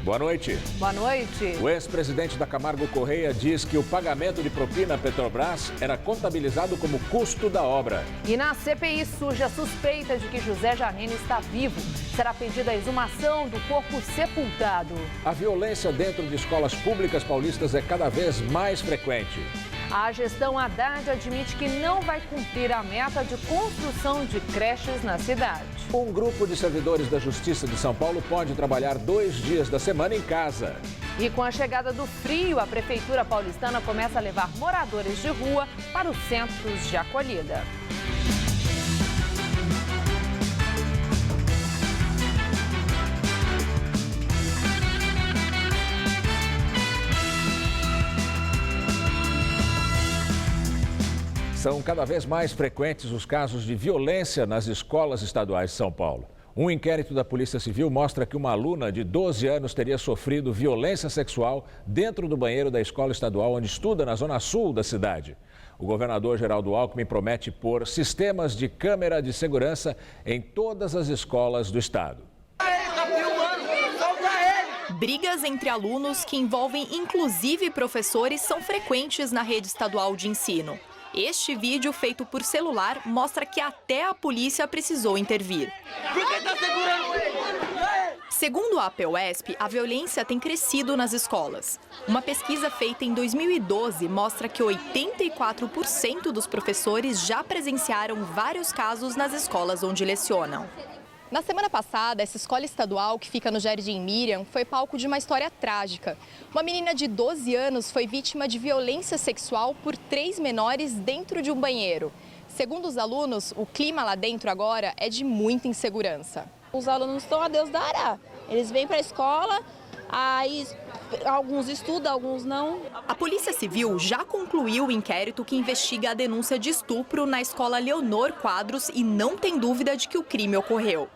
Boa noite. Boa noite. O ex-presidente da Camargo Correia diz que o pagamento de propina à Petrobras era contabilizado como custo da obra. E na CPI surge a suspeita de que José Janine está vivo. Será pedida a exumação do corpo sepultado. A violência dentro de escolas públicas paulistas é cada vez mais frequente. A gestão Haddad admite que não vai cumprir a meta de construção de creches na cidade. Um grupo de servidores da Justiça de São Paulo pode trabalhar 2 dias da semana em casa. E com a chegada do frio, a Prefeitura paulistana começa a levar moradores de rua para os centros de acolhida. São cada vez mais frequentes os casos de violência nas escolas estaduais de São Paulo. Um inquérito da Polícia Civil mostra que uma aluna de 12 anos teria sofrido violência sexual dentro do banheiro da escola estadual onde estuda, na zona sul da cidade. O governador Geraldo Alckmin promete pôr sistemas de câmera de segurança em todas as escolas do estado. Brigas entre alunos que envolvem inclusive professores são frequentes na rede estadual de ensino. Este vídeo, feito por celular, mostra que até a polícia precisou intervir. Segundo a APUESP, a violência tem crescido nas escolas. Uma pesquisa feita em 2012 mostra que 84% dos professores já presenciaram vários casos nas escolas onde lecionam. Na semana passada, essa escola estadual, que fica no Jardim Miriam, foi palco de uma história trágica. Uma menina de 12 anos foi vítima de violência sexual por 3 menores dentro de um banheiro. Segundo os alunos, o clima lá dentro agora é de muita insegurança. Os alunos estão a Deus dará. Eles vêm para a escola, aí alguns estudam, alguns não. A Polícia Civil já concluiu o inquérito que investiga a denúncia de estupro na escola Leonor Quadros e não tem dúvida de que o crime ocorreu.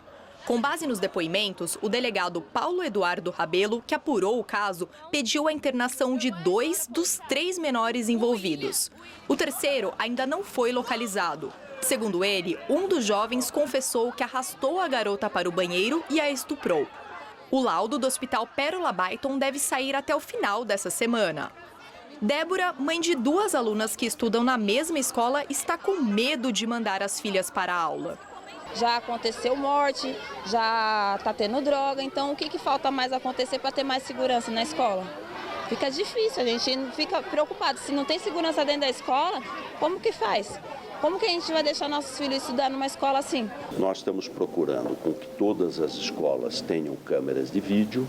Com base nos depoimentos, o delegado Paulo Eduardo Rabelo, que apurou o caso, pediu a internação de 2 dos 3 menores envolvidos. O terceiro ainda não foi localizado. Segundo ele, um dos jovens confessou que arrastou a garota para o banheiro e a estuprou. O laudo do Hospital Pérola Byton deve sair até o final dessa semana. Débora, mãe de 2 alunas que estudam na mesma escola, está com medo de mandar as filhas para a aula. Já aconteceu morte, já está tendo droga, então o que falta mais acontecer para ter mais segurança na escola? Fica difícil, a gente fica preocupado. Se não tem segurança dentro da escola, como que faz? Como que a gente vai deixar nossos filhos estudar numa escola assim? Nós estamos procurando com que todas as escolas tenham câmeras de vídeo,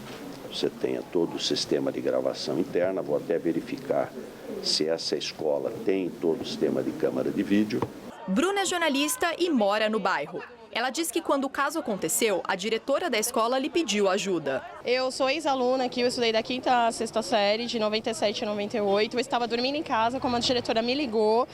você tenha todo o sistema de gravação interna, vou até verificar se essa escola tem todo o sistema de câmera de vídeo. Bruna é jornalista e mora no bairro. Ela diz que quando o caso aconteceu, a diretora da escola lhe pediu ajuda. Eu sou ex-aluna aqui, eu estudei da 5ª à 6ª série, de 97 a 98. Eu estava dormindo em casa, quando a diretora me ligou,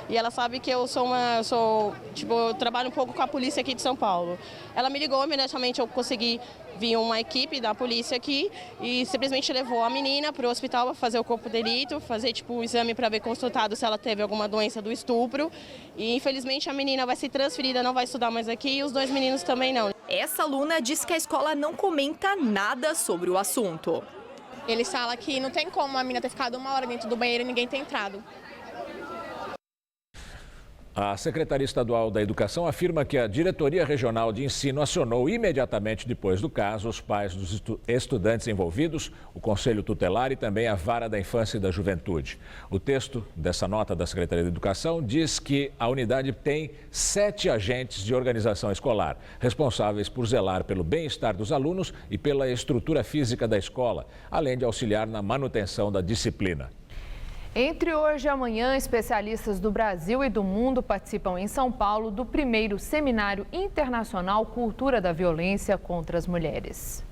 e ela sabe que eu eu trabalho um pouco com a polícia aqui de São Paulo. Ela me ligou, imediatamente eu consegui vir uma equipe da polícia aqui e simplesmente levou a menina para o hospital para fazer o corpo de delito, fazer um exame para ver consultado se ela teve alguma doença do estupro. E infelizmente a menina vai ser transferida, não vai estudar mais aqui, e os 2 meninos também não. Essa aluna diz que a escola não comenta nada sobre o assunto. Eles falam que não tem como a menina ter ficado 1 hora dentro do banheiro e ninguém ter entrado. A Secretaria Estadual da Educação afirma que a Diretoria Regional de Ensino acionou imediatamente depois do caso os pais dos estudantes envolvidos, o Conselho Tutelar e também a Vara da Infância e da Juventude. O texto dessa nota da Secretaria da Educação diz que a unidade tem 7 agentes de organização escolar, responsáveis por zelar pelo bem-estar dos alunos e pela estrutura física da escola, além de auxiliar na manutenção da disciplina. Entre hoje e amanhã, especialistas do Brasil e do mundo participam em São Paulo do 1º Seminário Internacional Cultura da Violência contra as Mulheres.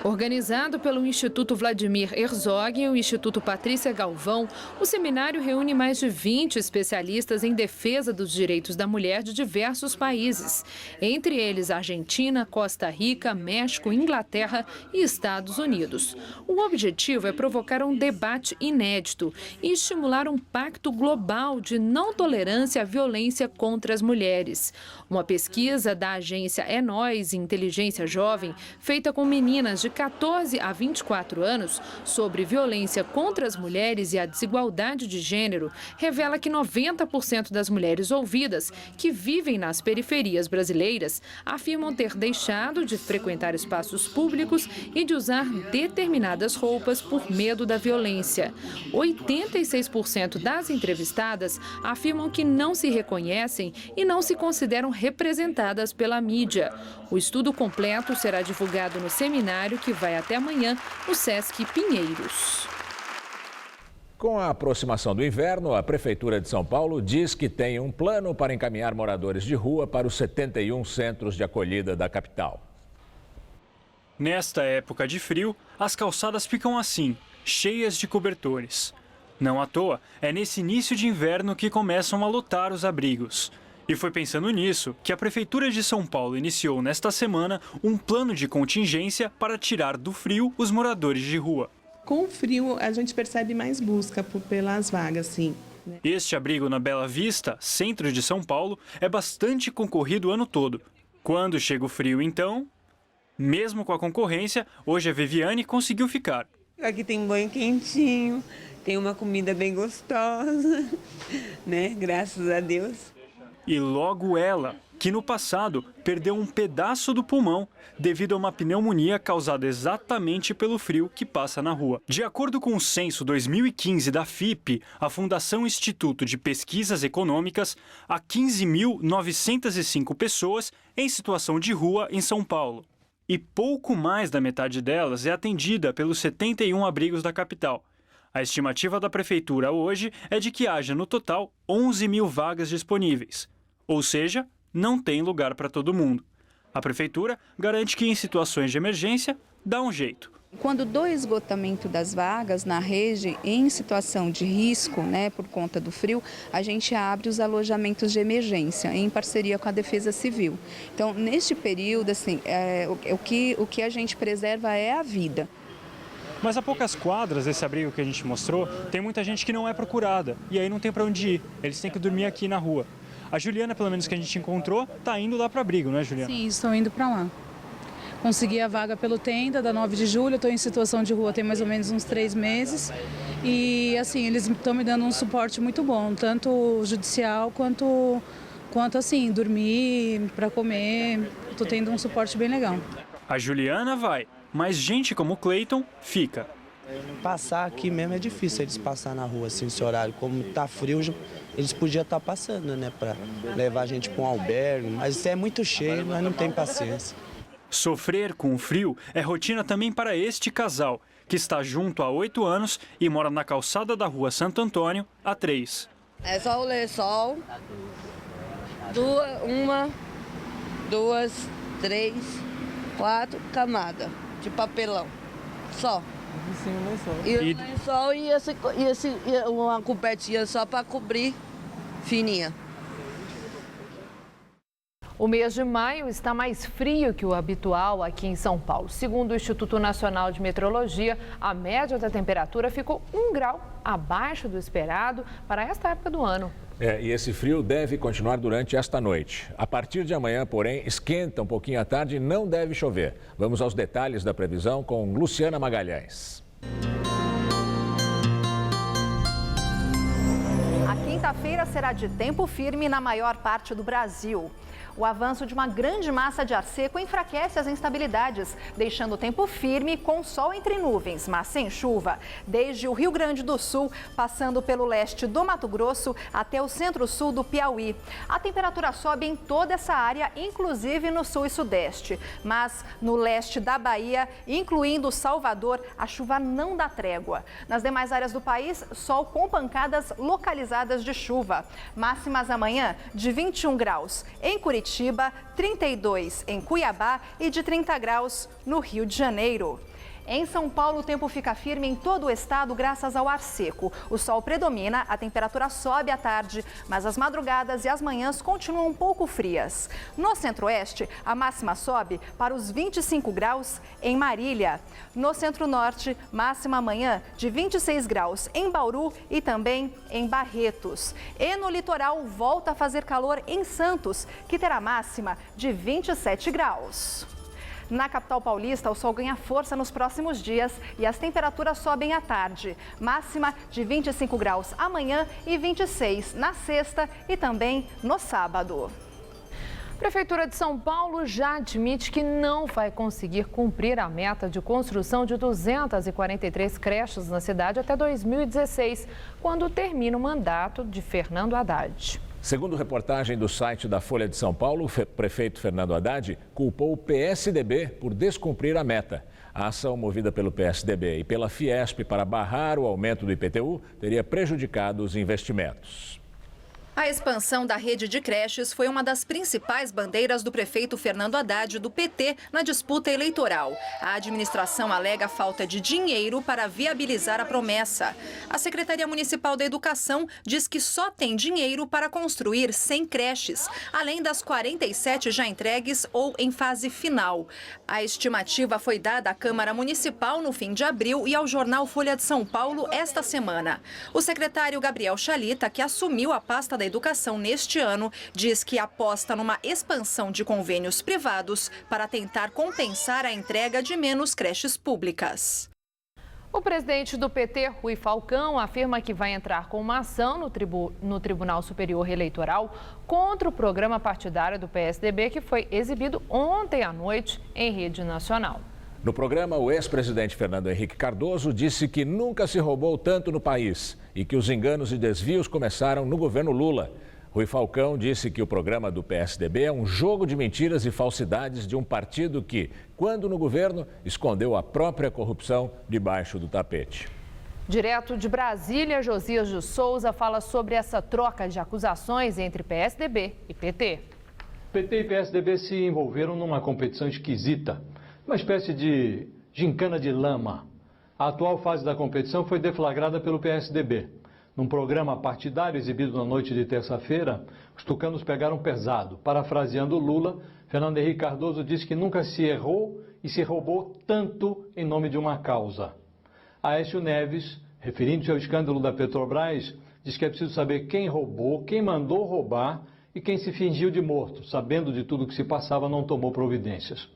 Organizado pelo Instituto Vladimir Herzog e o Instituto Patrícia Galvão, o seminário reúne mais de 20 especialistas em defesa dos direitos da mulher de diversos países, entre eles Argentina, Costa Rica, México, Inglaterra e Estados Unidos. O objetivo é provocar um debate inédito e estimular um pacto global de não tolerância à violência contra as mulheres. Uma pesquisa da agência É Nós Inteligência Jovem, feita com meninas de de 14 a 24 anos sobre violência contra as mulheres e a desigualdade de gênero revela que 90% das mulheres ouvidas que vivem nas periferias brasileiras afirmam ter deixado de frequentar espaços públicos e de usar determinadas roupas por medo da violência. 86% das entrevistadas afirmam que não se reconhecem e não se consideram representadas pela mídia. O estudo completo será divulgado no seminário que vai até amanhã no Sesc Pinheiros. Com a aproximação do inverno, a Prefeitura de São Paulo diz que tem um plano para encaminhar moradores de rua para os 71 centros de acolhida da capital. Nesta época de frio, as calçadas ficam assim, cheias de cobertores. Não à toa, é nesse início de inverno que começam a lotar os abrigos. E foi pensando nisso que a Prefeitura de São Paulo iniciou nesta semana um plano de contingência para tirar do frio os moradores de rua. Com o frio, a gente percebe mais busca pelas vagas, sim. Este abrigo na Bela Vista, centro de São Paulo, é bastante concorrido o ano todo. Quando chega o frio, então, mesmo com a concorrência, hoje a Viviane conseguiu ficar. Aqui tem banho quentinho, tem uma comida bem gostosa, né? Graças a Deus. E logo ela, que no passado perdeu um pedaço do pulmão devido a uma pneumonia causada exatamente pelo frio que passa na rua. De acordo com o censo 2015 da FIPE, a Fundação Instituto de Pesquisas Econômicas, há 15.905 pessoas em situação de rua em São Paulo. E pouco mais da metade delas é atendida pelos 71 abrigos da capital. A estimativa da Prefeitura hoje é de que haja, no total, 11 mil vagas disponíveis. Ou seja, não tem lugar para todo mundo. A Prefeitura garante que, em situações de emergência, dá um jeito. Quando do esgotamento das vagas na rede em situação de risco, né, por conta do frio, a gente abre os alojamentos de emergência em parceria com a Defesa Civil. Então, neste período, assim, o que a gente preserva é a vida. Mas a poucas quadras desse abrigo que a gente mostrou, tem muita gente que não é procurada e aí não tem para onde ir. Eles têm que dormir aqui na rua. A Juliana, pelo menos que a gente encontrou, está indo lá para o abrigo, não é, Juliana? Sim, estou indo para lá. Consegui a vaga pelo Tenda, da 9 de julho, estou em situação de rua tem mais ou menos uns 3 meses. E, assim, eles estão me dando um suporte muito bom, tanto judicial quanto assim, dormir, para comer. Estou tendo um suporte bem legal. A Juliana vai, mas gente como o Cleiton fica. Passar aqui mesmo é difícil, eles passar na rua assim, esse horário. Como tá frio, eles podiam estar passando, né, para levar a gente para um albergue, mas é muito cheio, nós não tem paciência. Sofrer com o frio é rotina também para este casal, que está junto há 8 anos e mora na calçada da rua Santo Antônio há 3. É só o lençol, 1, 2, 3, 4 camadas de papelão, só. E o lençol e uma cobertinha só para cobrir fininha. O mês de maio está mais frio que o habitual aqui em São Paulo. Segundo o Instituto Nacional de Meteorologia, a média da temperatura ficou 1 grau abaixo do esperado para esta época do ano. E esse frio deve continuar durante esta noite. A partir de amanhã, porém, esquenta um pouquinho à tarde e não deve chover. Vamos aos detalhes da previsão com Luciana Magalhães. A quinta-feira será de tempo firme na maior parte do Brasil. O avanço de uma grande massa de ar seco enfraquece as instabilidades, deixando o tempo firme com sol entre nuvens, mas sem chuva. Desde o Rio Grande do Sul, passando pelo leste do Mato Grosso até o centro-sul do Piauí. A temperatura sobe em toda essa área, inclusive no sul e sudeste. Mas no leste da Bahia, incluindo Salvador, a chuva não dá trégua. Nas demais áreas do país, sol com pancadas localizadas de chuva. Máximas amanhã de 21 graus em Curitiba, 32 em Cuiabá e de 30 graus no Rio de Janeiro. Em São Paulo, o tempo fica firme em todo o estado graças ao ar seco. O sol predomina, a temperatura sobe à tarde, mas as madrugadas e as manhãs continuam um pouco frias. No centro-oeste, a máxima sobe para os 25 graus em Marília. No centro-norte, máxima amanhã de 26 graus em Bauru e também em Barretos. E no litoral, volta a fazer calor em Santos, que terá máxima de 27 graus. Na capital paulista, o sol ganha força nos próximos dias e as temperaturas sobem à tarde. Máxima de 25 graus amanhã e 26 na sexta e também no sábado. A Prefeitura de São Paulo já admite que não vai conseguir cumprir a meta de construção de 243 creches na cidade até 2016, quando termina o mandato de Fernando Haddad. Segundo reportagem do site da Folha de São Paulo, o prefeito Fernando Haddad culpou o PSDB por descumprir a meta. A ação movida pelo PSDB e pela Fiesp para barrar o aumento do IPTU teria prejudicado os investimentos. A expansão da rede de creches foi uma das principais bandeiras do prefeito Fernando Haddad, do PT, na disputa eleitoral. A administração alega falta de dinheiro para viabilizar a promessa. A Secretaria Municipal da Educação diz que só tem dinheiro para construir 100 creches, além das 47 já entregues ou em fase final. A estimativa foi dada à Câmara Municipal no fim de abril e ao jornal Folha de São Paulo esta semana. O secretário Gabriel Chalita, que assumiu a pasta da Educação neste ano, diz que aposta numa expansão de convênios privados para tentar compensar a entrega de menos creches públicas. O presidente do PT, Rui Falcão, afirma que vai entrar com uma ação no Tribunal Superior Eleitoral contra o programa partidário do PSDB que foi exibido ontem à noite em rede nacional. No programa, o ex-presidente Fernando Henrique Cardoso disse que nunca se roubou tanto no país e que os enganos e desvios começaram no governo Lula. Rui Falcão disse que o programa do PSDB é um jogo de mentiras e falsidades de um partido que, quando no governo, escondeu a própria corrupção debaixo do tapete. Direto de Brasília, Josias de Souza fala sobre essa troca de acusações entre PSDB e PT. PT e PSDB se envolveram numa competição esquisita. Uma espécie de gincana de lama. A atual fase da competição foi deflagrada pelo PSDB. Num programa partidário exibido na noite de terça-feira, os tucanos pegaram pesado. Parafraseando Lula, Fernando Henrique Cardoso disse que nunca se errou e se roubou tanto em nome de uma causa. Aécio Neves, referindo-se ao escândalo da Petrobras, diz que é preciso saber quem roubou, quem mandou roubar e quem se fingiu de morto, sabendo de tudo o que se passava, não tomou providências.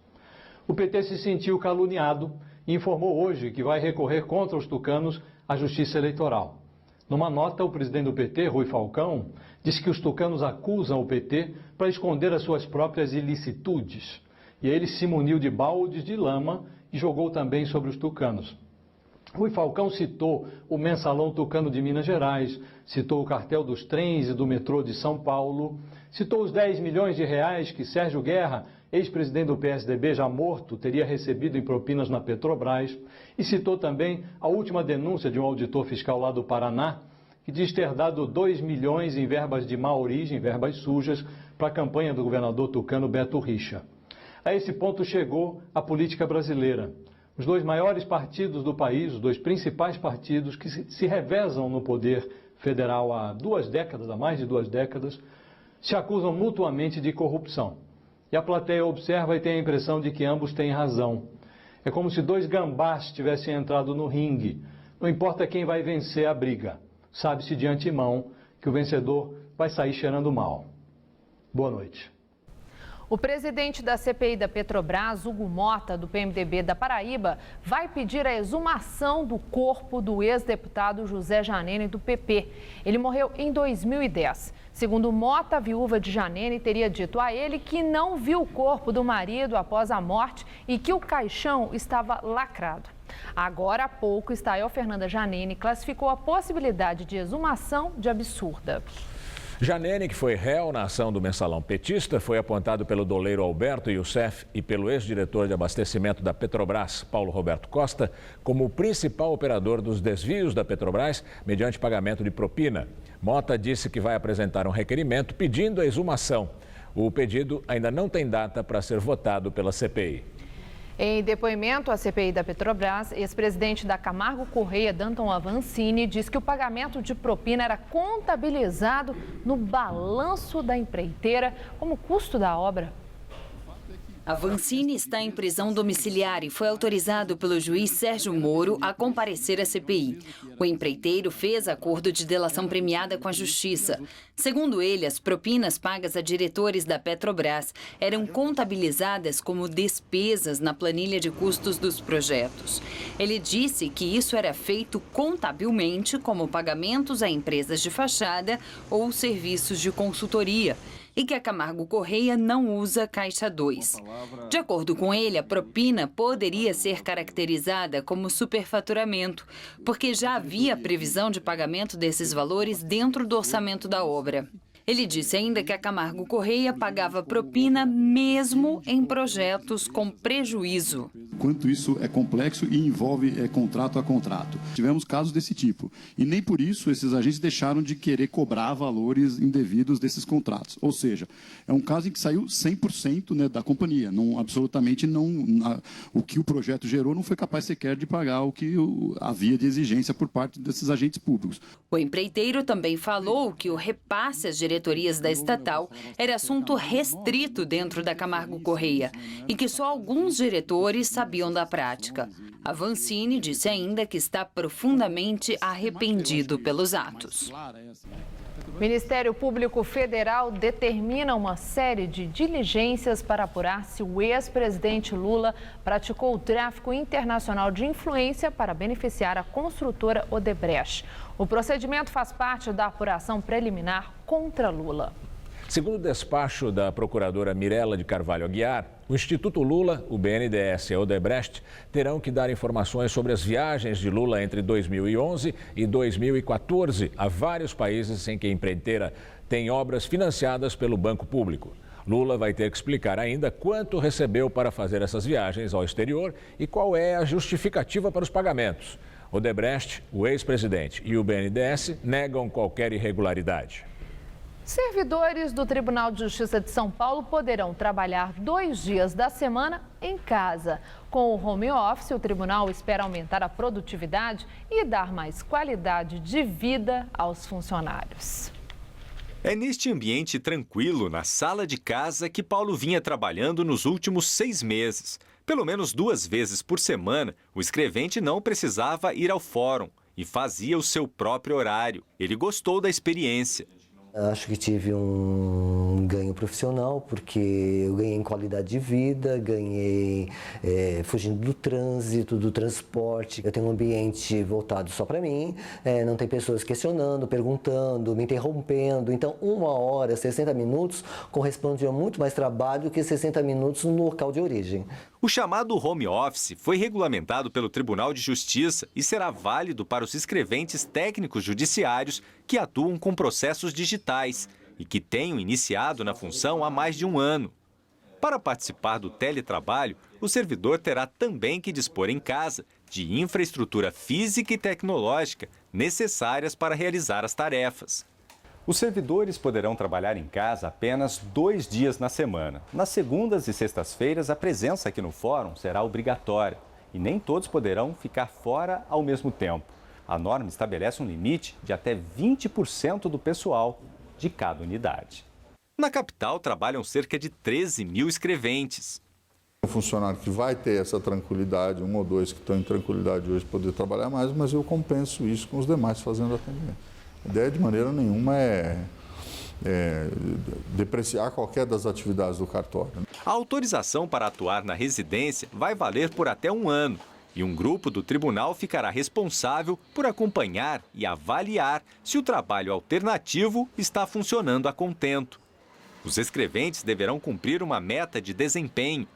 O PT se sentiu caluniado e informou hoje que vai recorrer contra os tucanos à Justiça Eleitoral. Numa nota, o presidente do PT, Rui Falcão, disse que os tucanos acusam o PT para esconder as suas próprias ilicitudes. E ele se muniu de baldes de lama e jogou também sobre os tucanos. Rui Falcão citou o mensalão tucano de Minas Gerais, citou o cartel dos trens e do metrô de São Paulo, citou os 10 milhões de reais que Sérgio Guerra, ex-presidente do PSDB já morto, teria recebido em propinas na Petrobras, e citou também a última denúncia de um auditor fiscal lá do Paraná, que diz ter dado 2 milhões em verbas de má origem, verbas sujas, para a campanha do governador tucano Beto Richa. A esse ponto chegou a política brasileira. Os dois maiores partidos do país, os dois principais partidos que se revezam no poder federal há mais de duas décadas, se acusam mutuamente de corrupção. E a plateia observa e tem a impressão de que ambos têm razão. É como se dois gambás tivessem entrado no ringue. Não importa quem vai vencer a briga. Sabe-se de antemão que o vencedor vai sair cheirando mal. Boa noite. O presidente da CPI da Petrobras, Hugo Mota, do PMDB da Paraíba, vai pedir a exumação do corpo do ex-deputado José Janene, do PP. Ele morreu em 2010. Segundo Mota, a viúva de Janene teria dito a ele que não viu o corpo do marido após a morte e que o caixão estava lacrado. Agora há pouco, Estael Fernanda Janene classificou a possibilidade de exumação de absurda. Janene, que foi réu na ação do mensalão petista, foi apontado pelo doleiro Alberto Youssef e pelo ex-diretor de abastecimento da Petrobras, Paulo Roberto Costa, como o principal operador dos desvios da Petrobras mediante pagamento de propina. Mota disse que vai apresentar um requerimento pedindo a exumação. O pedido ainda não tem data para ser votado pela CPI. Em depoimento à CPI da Petrobras, ex-presidente da Camargo Correia, Danton Avancini, diz que o pagamento de propina era contabilizado no balanço da empreiteira como custo da obra. A Vancini está em prisão domiciliar e foi autorizado pelo juiz Sérgio Moro a comparecer à CPI. O empreiteiro fez acordo de delação premiada com a Justiça. Segundo ele, as propinas pagas a diretores da Petrobras eram contabilizadas como despesas na planilha de custos dos projetos. Ele disse que isso era feito contabilmente como pagamentos a empresas de fachada ou serviços de consultoria, e que a Camargo Correia não usa Caixa 2. De acordo com ele, a propina poderia ser caracterizada como superfaturamento, porque já havia previsão de pagamento desses valores dentro do orçamento da obra. Ele disse ainda que a Camargo Correia pagava propina mesmo em projetos com prejuízo. Quanto isso é complexo e envolve contrato a contrato. Tivemos casos desse tipo. E nem por isso esses agentes deixaram de querer cobrar valores indevidos desses contratos. Ou seja, é um caso em que saiu 100%, né, da companhia. Absolutamente não. O que o projeto gerou não foi capaz sequer de pagar o que havia de exigência por parte desses agentes públicos. O empreiteiro também falou que o repasse às diretorias da estatal era assunto restrito dentro da Camargo Correia e que só alguns diretores sabiam da prática. A Vancini disse ainda que está profundamente arrependido pelos atos. O Ministério Público Federal determina uma série de diligências para apurar se o ex-presidente Lula praticou o tráfico internacional de influência para beneficiar a construtora Odebrecht. O procedimento faz parte da apuração preliminar contra Lula. Segundo o despacho da procuradora Mirela de Carvalho Aguiar, o Instituto Lula, o BNDES e a Odebrecht terão que dar informações sobre as viagens de Lula entre 2011 e 2014 a vários países em que a empreiteira tem obras financiadas pelo Banco Público. Lula vai ter que explicar ainda quanto recebeu para fazer essas viagens ao exterior e qual é a justificativa para os pagamentos. Odebrecht, o ex-presidente e o BNDES negam qualquer irregularidade. Servidores do Tribunal de Justiça de São Paulo poderão trabalhar 2 dias da semana em casa. Com o home office, o tribunal espera aumentar a produtividade e dar mais qualidade de vida aos funcionários. É neste ambiente tranquilo, na sala de casa, que Paulo vinha trabalhando nos últimos 6 meses. Pelo menos 2 vezes por semana, o escrevente não precisava ir ao fórum e fazia o seu próprio horário. Ele gostou da experiência. Acho que tive um ganho profissional, porque eu ganhei em qualidade de vida, ganhei fugindo do trânsito, do transporte. Eu tenho um ambiente voltado só para mim, não tem pessoas questionando, perguntando, me interrompendo. Então, 1 hora, 60 minutos corresponde a muito mais trabalho do que 60 minutos no local de origem. O chamado home office foi regulamentado pelo Tribunal de Justiça e será válido para os escreventes técnicos judiciários que atuam com processos digitais e que tenham iniciado na função há mais de 1 ano. Para participar do teletrabalho, o servidor terá também que dispor em casa de infraestrutura física e tecnológica necessárias para realizar as tarefas. Os servidores poderão trabalhar em casa apenas 2 dias na semana. Nas segundas e sextas-feiras, a presença aqui no fórum será obrigatória e nem todos poderão ficar fora ao mesmo tempo. A norma estabelece um limite de até 20% do pessoal de cada unidade. Na capital, trabalham cerca de 13 mil escreventes. Um funcionário que vai ter essa tranquilidade, 1 ou 2 que estão em tranquilidade hoje, poder trabalhar mais, mas eu compenso isso com os demais fazendo atendimento. A ideia de maneira nenhuma é depreciar qualquer das atividades do cartório. A autorização para atuar na residência vai valer por até 1 ano e um grupo do tribunal ficará responsável por acompanhar e avaliar se o trabalho alternativo está funcionando a contento. Os escreventes deverão cumprir uma meta de desempenho.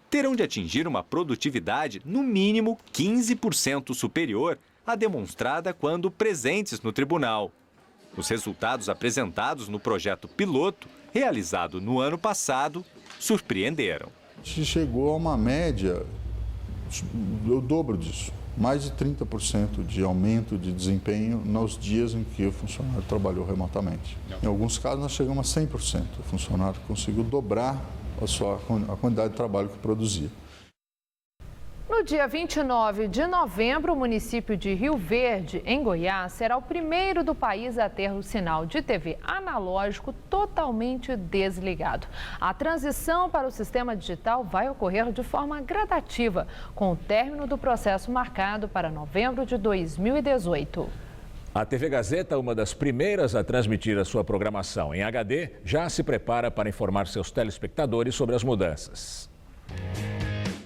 Terão de atingir uma produtividade no mínimo 15% superior à demonstrada quando presentes no tribunal. Os resultados apresentados no projeto piloto, realizado no ano passado, surpreenderam. A gente chegou a uma média, o dobro disso, mais de 30% de aumento de desempenho nos dias em que o funcionário trabalhou remotamente. Em alguns casos, nós chegamos a 100%. O funcionário conseguiu dobrar a quantidade de trabalho que produzia. No No dia 29 de novembro, o município de Rio Verde, em Goiás, será o primeiro do país a ter o sinal de TV analógico totalmente desligado. A transição para o sistema digital vai ocorrer de forma gradativa, com o término do processo marcado para novembro de 2018. A TV Gazeta, uma das primeiras a transmitir a sua programação em HD, já se prepara para informar seus telespectadores sobre as mudanças.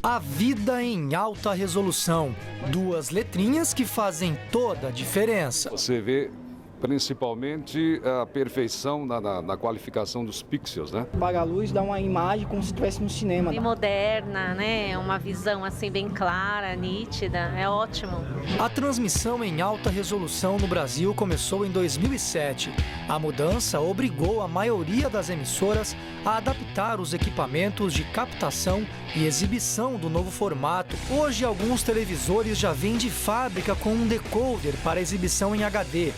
A vida em alta resolução. 2 letrinhas que fazem toda a diferença. Você vê principalmente a perfeição na qualificação dos pixels, né? Apaga a luz, dá uma imagem como se estivesse no cinema. Bem moderna, né? Uma visão assim bem clara, nítida, é ótimo. A transmissão em alta resolução no Brasil começou em 2007. A mudança obrigou a maioria das emissoras a adaptar os equipamentos de captação e exibição do novo formato. Hoje, alguns televisores já vêm de fábrica com um decoder para exibição em HD.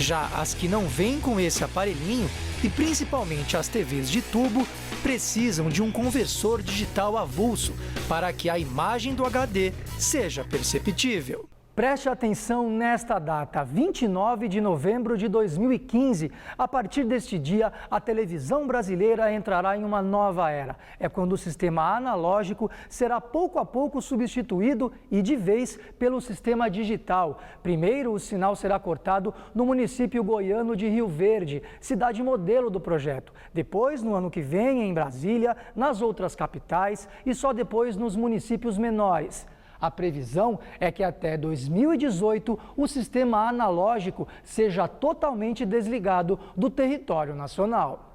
Já as que não vêm com esse aparelhinho, e principalmente as TVs de tubo, precisam de um conversor digital avulso para que a imagem do HD seja perceptível. Preste atenção nesta data, 29 de novembro de 2015. A partir deste dia, a televisão brasileira entrará em uma nova era. É quando o sistema analógico será pouco a pouco substituído e de vez pelo sistema digital. Primeiro, o sinal será cortado no município goiano de Rio Verde, cidade modelo do projeto. Depois, no ano que vem, em Brasília, nas outras capitais e só depois nos municípios menores. A previsão é que até 2018 o sistema analógico seja totalmente desligado do território nacional.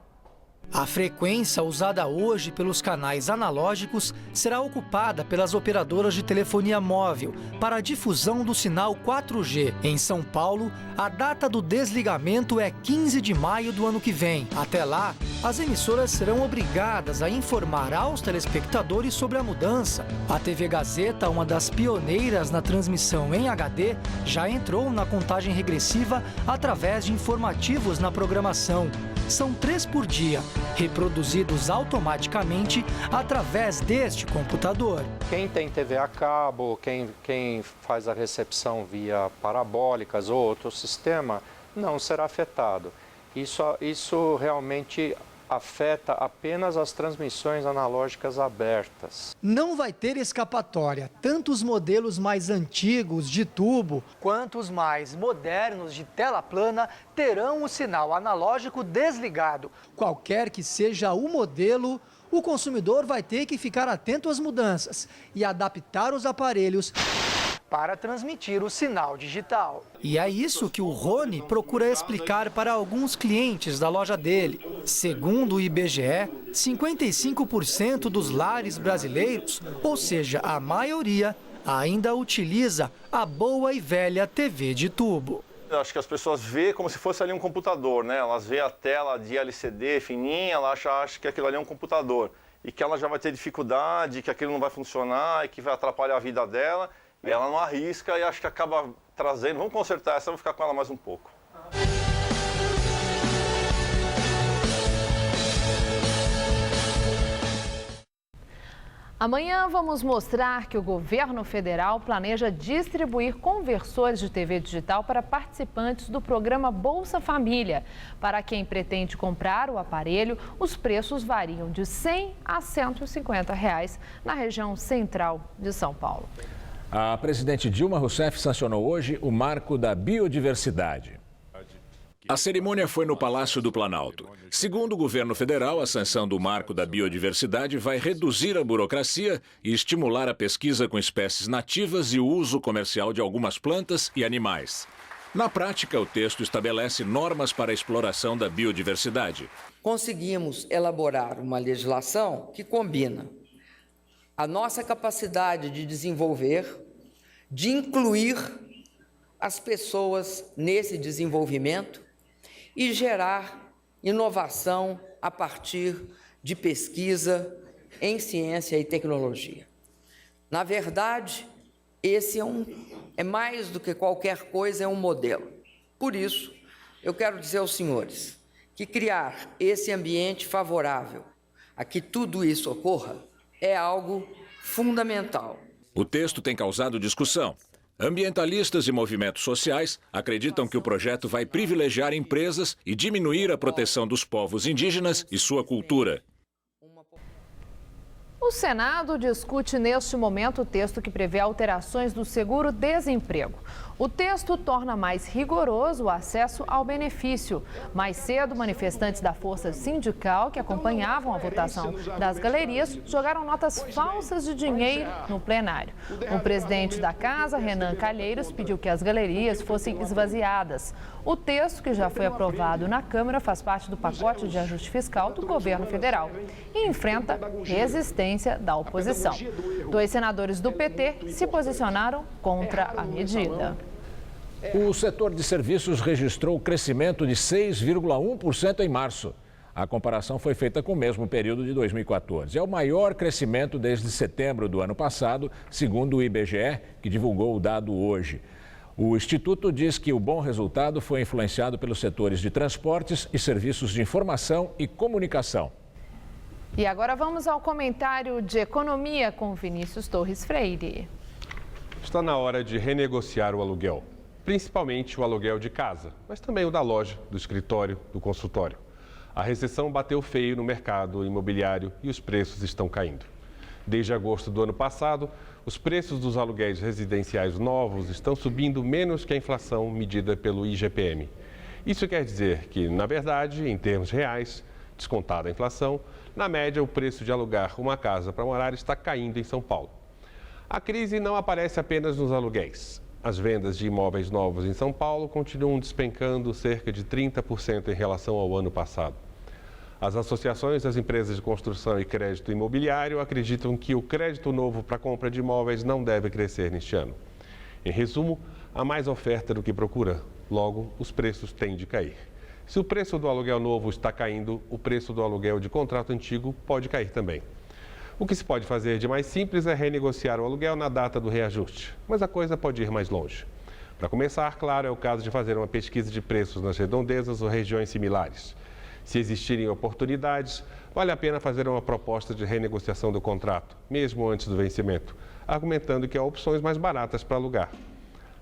A frequência usada hoje pelos canais analógicos será ocupada pelas operadoras de telefonia móvel para a difusão do sinal 4G. Em São Paulo, a data do desligamento é 15 de maio do ano que vem. Até lá, as emissoras serão obrigadas a informar aos telespectadores sobre a mudança. A TV Gazeta, uma das pioneiras na transmissão em HD, já entrou na contagem regressiva através de informativos na programação. São 3 por dia, reproduzidos automaticamente através deste computador. Quem tem TV a cabo, quem faz a recepção via parabólicas ou outro sistema, não será afetado. Isso realmente afeta apenas as transmissões analógicas abertas. Não vai ter escapatória. Tanto os modelos mais antigos de tubo, quanto os mais modernos de tela plana terão o sinal analógico desligado. Qualquer que seja o modelo, o consumidor vai ter que ficar atento às mudanças e adaptar os aparelhos para transmitir o sinal digital. E é isso que o Rony procura explicar para alguns clientes da loja dele. Segundo o IBGE, 55% dos lares brasileiros, ou seja, a maioria, ainda utiliza a boa e velha TV de tubo. Eu acho que as pessoas veem como se fosse ali um computador, né? Elas veem a tela de LCD fininha, elas acham que aquilo ali é um computador. E que ela já vai ter dificuldade, que aquilo não vai funcionar e que vai atrapalhar a vida dela. E ela não arrisca e acho que acaba trazendo, vamos consertar essa, vou ficar com ela mais um pouco. Amanhã vamos mostrar que o governo federal planeja distribuir conversores de TV digital para participantes do programa Bolsa Família. Para quem pretende comprar o aparelho, os preços variam de R$ 100 a R$ 150 na região central de São Paulo. A presidente Dilma Rousseff sancionou hoje o Marco da Biodiversidade. A cerimônia foi no Palácio do Planalto. Segundo o governo federal, a sanção do Marco da Biodiversidade vai reduzir a burocracia e estimular a pesquisa com espécies nativas e o uso comercial de algumas plantas e animais. Na prática, o texto estabelece normas para a exploração da biodiversidade. Conseguimos elaborar uma legislação que combina a nossa capacidade de desenvolver, de incluir as pessoas nesse desenvolvimento e gerar inovação a partir de pesquisa em ciência e tecnologia. Na verdade, esse é mais do que qualquer coisa, é um modelo. Por isso, eu quero dizer aos senhores que criar esse ambiente favorável a que tudo isso ocorra é algo fundamental. O texto tem causado discussão. Ambientalistas e movimentos sociais acreditam que o projeto vai privilegiar empresas e diminuir a proteção dos povos indígenas e sua cultura. O Senado discute neste momento o texto que prevê alterações do seguro-desemprego. O texto torna mais rigoroso o acesso ao benefício. Mais cedo, manifestantes da força sindical que acompanhavam a votação das galerias jogaram notas falsas de dinheiro no plenário. O presidente da casa, Renan Calheiros, pediu que as galerias fossem esvaziadas. O texto, que já foi aprovado na Câmara, faz parte do pacote de ajuste fiscal do governo federal e enfrenta resistência da oposição. 2 senadores do PT se posicionaram contra a medida. O setor de serviços registrou crescimento de 6,1% em março. A comparação foi feita com o mesmo período de 2014. É o maior crescimento desde setembro do ano passado, segundo o IBGE, que divulgou o dado hoje. O Instituto diz que o bom resultado foi influenciado pelos setores de transportes e serviços de informação e comunicação. E agora vamos ao comentário de economia com Vinícius Torres Freire. Está na hora de renegociar o aluguel, principalmente o aluguel de casa, mas também o da loja, do escritório, do consultório. A recessão bateu feio no mercado imobiliário e os preços estão caindo. Desde agosto do ano passado, os preços dos aluguéis residenciais novos estão subindo menos que a inflação medida pelo IGPM. Isso quer dizer que, na verdade, em termos reais, descontada a inflação, na média o preço de alugar uma casa para morar está caindo em São Paulo. A crise não aparece apenas nos aluguéis. As vendas de imóveis novos em São Paulo continuam despencando cerca de 30% em relação ao ano passado. As associações das empresas de construção e crédito imobiliário acreditam que o crédito novo para compra de imóveis não deve crescer neste ano. Em resumo, há mais oferta do que procura, logo os preços têm de cair. Se o preço do aluguel novo está caindo, o preço do aluguel de contrato antigo pode cair também. O que se pode fazer de mais simples é renegociar o aluguel na data do reajuste, mas a coisa pode ir mais longe. Para começar, claro, é o caso de fazer uma pesquisa de preços nas redondezas ou regiões similares. Se existirem oportunidades, vale a pena fazer uma proposta de renegociação do contrato, mesmo antes do vencimento, argumentando que há opções mais baratas para alugar.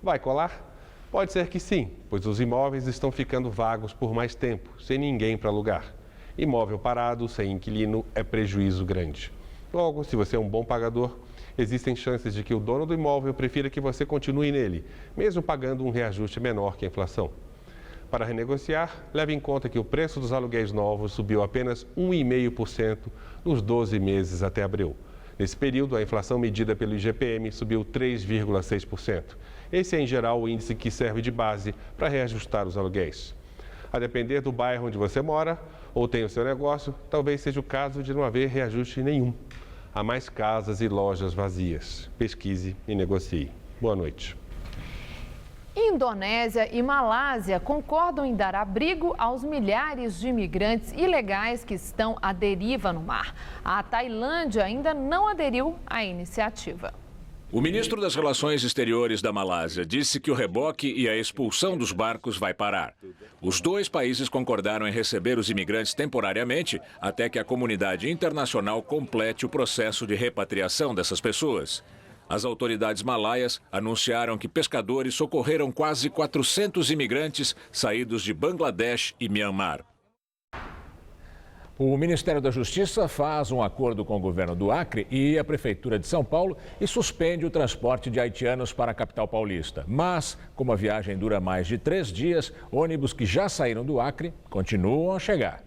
Vai colar? Pode ser que sim, pois os imóveis estão ficando vagos por mais tempo, sem ninguém para alugar. Imóvel parado, sem inquilino, é prejuízo grande. Logo, se você é um bom pagador, existem chances de que o dono do imóvel prefira que você continue nele, mesmo pagando um reajuste menor que a inflação. Para renegociar, leve em conta que o preço dos aluguéis novos subiu apenas 1,5% nos 12 meses até abril. Nesse período, a inflação medida pelo IGPM subiu 3,6%. Esse é, em geral, o índice que serve de base para reajustar os aluguéis. A depender do bairro onde você mora ou tem o seu negócio, talvez seja o caso de não haver reajuste nenhum. Há mais casas e lojas vazias. Pesquise e negocie. Boa noite. Indonésia e Malásia concordam em dar abrigo aos milhares de imigrantes ilegais que estão à deriva no mar. A Tailândia ainda não aderiu à iniciativa. O ministro das Relações Exteriores da Malásia disse que o reboque e a expulsão dos barcos vai parar. Os 2 países concordaram em receber os imigrantes temporariamente até que a comunidade internacional complete o processo de repatriação dessas pessoas. As autoridades malaias anunciaram que pescadores socorreram quase 400 imigrantes saídos de Bangladesh e Myanmar. O Ministério da Justiça faz um acordo com o governo do Acre e a Prefeitura de São Paulo e suspende o transporte de haitianos para a capital paulista. Mas, como a viagem dura mais de 3 dias, ônibus que já saíram do Acre continuam a chegar.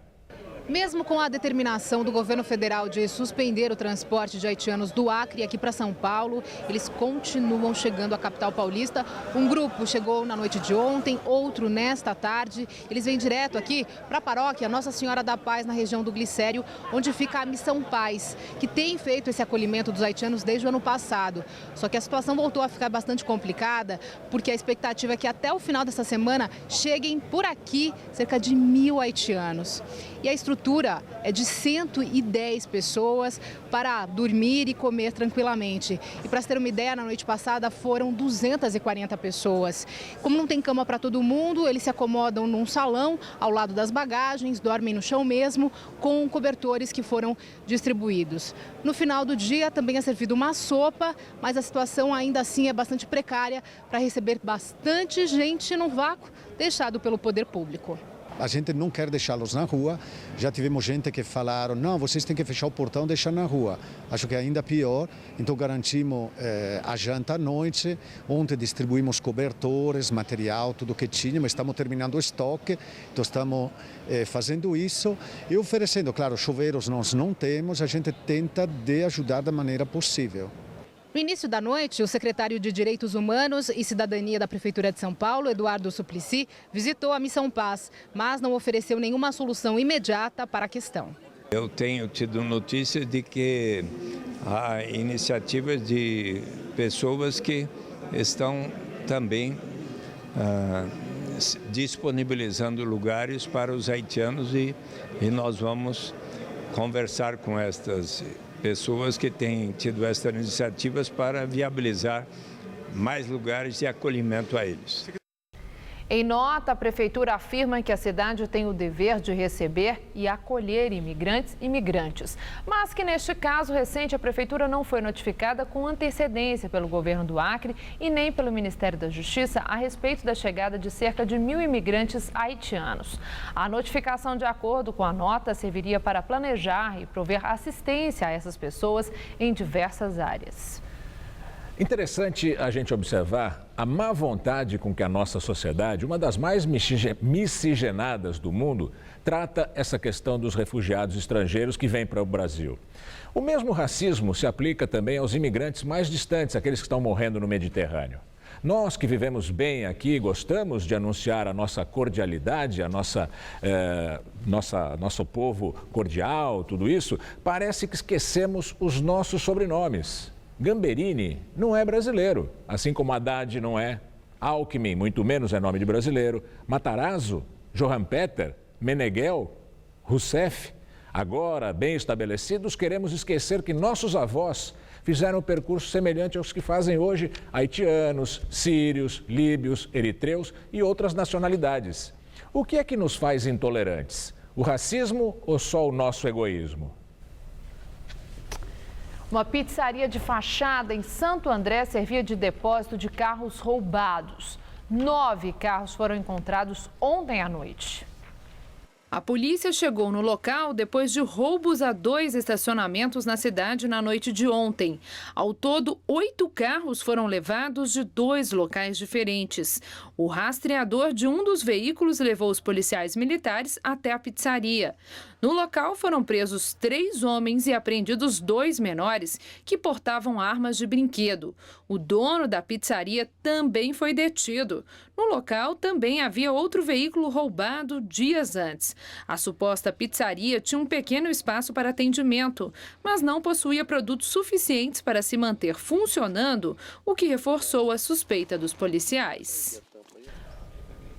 Mesmo com a determinação do governo federal de suspender o transporte de haitianos do Acre aqui para São Paulo, eles continuam chegando à capital paulista. Um grupo chegou na noite de ontem, outro nesta tarde. Eles vêm direto aqui para a paróquia Nossa Senhora da Paz, na região do Glicério, onde fica a Missão Paz, que tem feito esse acolhimento dos haitianos desde o ano passado. Só que a situação voltou a ficar bastante complicada, porque a expectativa é que até o final dessa semana cheguem por aqui cerca de 1.000 haitianos. E a estrutura estrutura é de 110 pessoas para dormir e comer tranquilamente. E para se ter uma ideia, na noite passada foram 240 pessoas. Como não tem cama para todo mundo, eles se acomodam num salão ao lado das bagagens, dormem no chão mesmo, com cobertores que foram distribuídos. No final do dia também é servido uma sopa, mas a situação ainda assim é bastante precária para receber bastante gente num vácuo deixado pelo poder público. A gente não quer deixá-los na rua. Já tivemos gente que falaram, não, vocês têm que fechar o portão e deixar na rua. Acho que é ainda pior. Então garantimos a janta à noite. Ontem distribuímos cobertores, material, tudo que tínhamos. Estamos terminando o estoque, então estamos fazendo isso e oferecendo. Claro, chuveiros nós não temos, a gente tenta de ajudar da maneira possível. No início da noite, o secretário de Direitos Humanos e Cidadania da Prefeitura de São Paulo, Eduardo Suplicy, visitou a Missão Paz, mas não ofereceu nenhuma solução imediata para a questão. Eu tenho tido notícias de que há iniciativas de pessoas que estão também disponibilizando lugares para os haitianos e nós vamos conversar com estas pessoas que têm tido essas iniciativas para viabilizar mais lugares de acolhimento a eles. Em nota, a Prefeitura afirma que a cidade tem o dever de receber e acolher imigrantes e migrantes, mas que neste caso recente a Prefeitura não foi notificada com antecedência pelo governo do Acre e nem pelo Ministério da Justiça a respeito da chegada de cerca de 1.000 imigrantes haitianos. A notificação, de acordo com a nota, serviria para planejar e prover assistência a essas pessoas em diversas áreas. Interessante a gente observar a má vontade com que a nossa sociedade, uma das mais miscigenadas do mundo, trata essa questão dos refugiados estrangeiros que vêm para o Brasil. O mesmo racismo se aplica também aos imigrantes mais distantes, aqueles que estão morrendo no Mediterrâneo. Nós que vivemos bem aqui, gostamos de anunciar a nossa cordialidade, nosso povo cordial, tudo isso, parece que esquecemos os nossos sobrenomes. Gamberini não é brasileiro, assim como Haddad não é, Alckmin muito menos é nome de brasileiro, Matarazzo, Johan Peter, Meneghel, Rousseff. Agora, bem estabelecidos, queremos esquecer que nossos avós fizeram um percurso semelhante aos que fazem hoje haitianos, sírios, líbios, eritreus e outras nacionalidades. O que é que nos faz intolerantes? O racismo ou só o nosso egoísmo? Uma pizzaria de fachada em Santo André servia de depósito de carros roubados. 9 carros foram encontrados ontem à noite. A polícia chegou no local depois de roubos a 2 estacionamentos na cidade na noite de ontem. Ao todo, 8 carros foram levados de 2 locais diferentes. O rastreador de um dos veículos levou os policiais militares até a pizzaria. No local foram presos 3 homens e apreendidos 2 menores que portavam armas de brinquedo. O dono da pizzaria também foi detido. No local também havia outro veículo roubado dias antes. A suposta pizzaria tinha um pequeno espaço para atendimento, mas não possuía produtos suficientes para se manter funcionando, o que reforçou a suspeita dos policiais.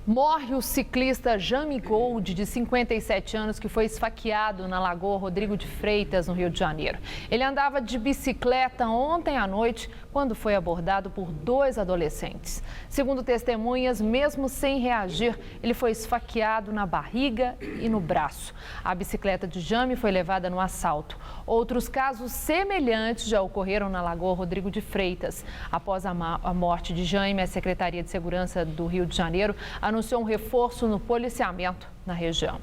Morre o ciclista Jami Gold, de 57 anos, que foi esfaqueado na Lagoa Rodrigo de Freitas, no Rio de Janeiro. Ele andava de bicicleta ontem à noite, quando foi abordado por 2 adolescentes. Segundo testemunhas, mesmo sem reagir, ele foi esfaqueado na barriga e no braço. A bicicleta de Jami foi levada no assalto. Outros casos semelhantes já ocorreram na Lagoa Rodrigo de Freitas. Após a morte de Jami, a Secretaria de Segurança do Rio de Janeiro anunciou um reforço no policiamento na região.